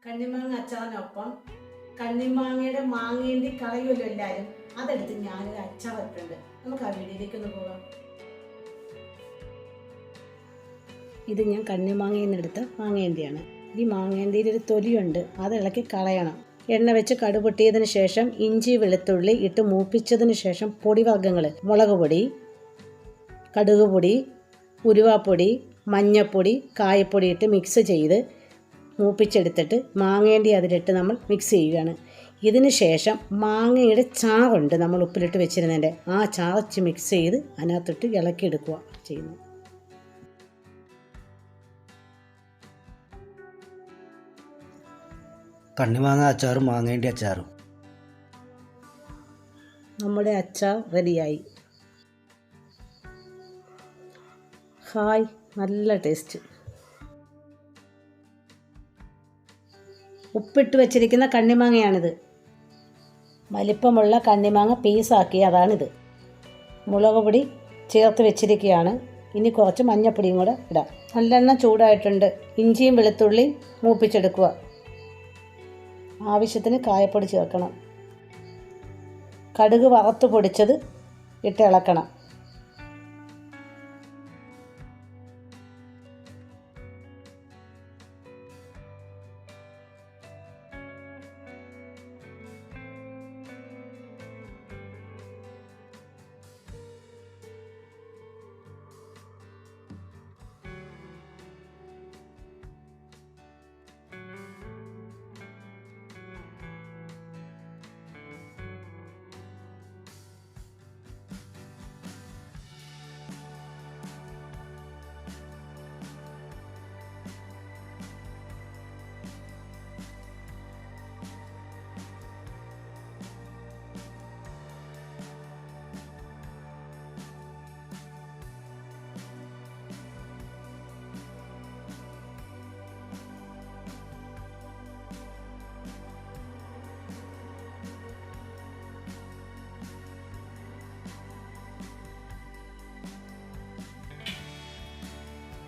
കണ്ണിമാങ്ങ അച്ചാറിനൊപ്പം കണ്ണിമാങ്ങയുടെ മാങ്ങേണ്ടി കളയുമല്ലോ എല്ലാവരും, അതെടുത്ത് ഞാനൊരു അച്ചാർ ഇട്ടുണ്ട്. നമുക്ക് ആ വീഡിയോയിലേക്ക് ഒന്ന് പോകാം. ഇത് ഞാൻ കണ്ണിമാങ്ങയിൽ നിന്ന് എടുത്ത മാങ്ങേണ്ടിയാണ്. ഈ മാങ്ങേണ്ടിയിൽ ഒരു തൊലിയുണ്ട്, അത് ഇളക്കി കളയണം. എണ്ണ വെച്ച് കടുപൊട്ടിയതിന് ശേഷം ഇഞ്ചി വെളുത്തുള്ളി ഇട്ട് മൂപ്പിച്ചതിന് ശേഷം പൊടിവർഗ്ഗങ്ങൾ മുളക് പൊടി, കടുക് പൊടി, ഉലുവാപ്പൊടി, മഞ്ഞൾപ്പൊടി, കായപ്പൊടി ഇട്ട് മിക്സ് ചെയ്ത് മൂപ്പിച്ചെടുത്തിട്ട് മാങ്ങേണ്ടി അതിലിട്ട് നമ്മൾ മിക്സ് ചെയ്യുകയാണ്. ഇതിന് ശേഷം മാങ്ങയുടെ ചാറുണ്ട്, നമ്മൾ ഉപ്പിലിട്ട് വെച്ചിരുന്നതിൻ്റെ ആ ചാറച്ച് മിക്സ് ചെയ്ത് അതിനകത്തിട്ട് ഇളക്കിയെടുക്കുക ചെയ്യുന്നു. കണ്ണിമാങ്ങ അച്ചാറും മാങ്ങേണ്ടി അച്ചാറും നമ്മുടെ അച്ചാർ റെഡിയായി. ഹായ്, നല്ല ടേസ്റ്റ്. ഉപ്പിട്ട് വെച്ചിരിക്കുന്ന കണ്ണിമാങ്ങയാണിത്. വലിപ്പമുള്ള കണ്ണിമാങ്ങ പീസാക്കി അതാണിത്. മുളക് പൊടി ചേർത്ത് വെച്ചിരിക്കുകയാണ്. ഇനി കുറച്ച് മഞ്ഞൾപ്പൊടിയും കൂടെ ഇടാം. നല്ലെണ്ണ ചൂടായിട്ടുണ്ട്. ഇഞ്ചിയും വെളുത്തുള്ളിയും മൂപ്പിച്ചെടുക്കുക. ആവശ്യത്തിന് കായപ്പൊടി ചേർക്കണം. കടുക് വറുത്ത് പൊടിച്ചത് ഇട്ട് ഇളക്കണം.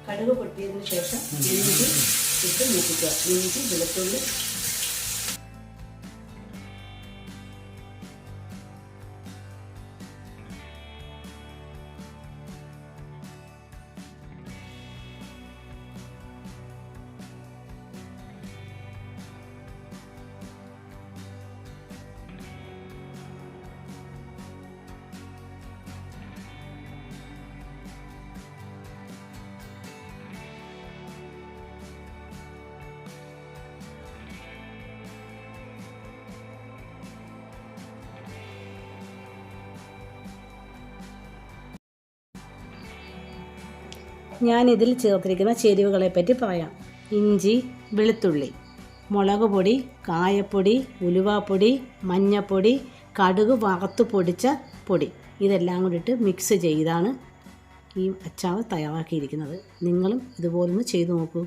കടുക് പൊട്ടിയതിന് ശേഷം ഇഞ്ചി ഇട്ട് മൂപ്പിക്കുക. ഇഞ്ചി വെളുത്തുള്ളി ഞാനിതിൽ ചേർത്തിരിക്കുന്ന ചേരുവകളെ പറ്റി പറയാം. ഇഞ്ചി, വെളുത്തുള്ളി, മുളക് പൊടി, കായപ്പൊടി, ഉലുവാപ്പൊടി, മഞ്ഞൾപ്പൊടി, കടുക് വറുത്ത് പൊടിച്ച പൊടി, ഇതെല്ലാം കൂടിയിട്ട് മിക്സ് ചെയ്താണ് ഈ അച്ചാർ തയ്യാറാക്കിയിരിക്കുന്നത്. നിങ്ങളും ഇതുപോലൊന്ന് ചെയ്തു നോക്കൂ.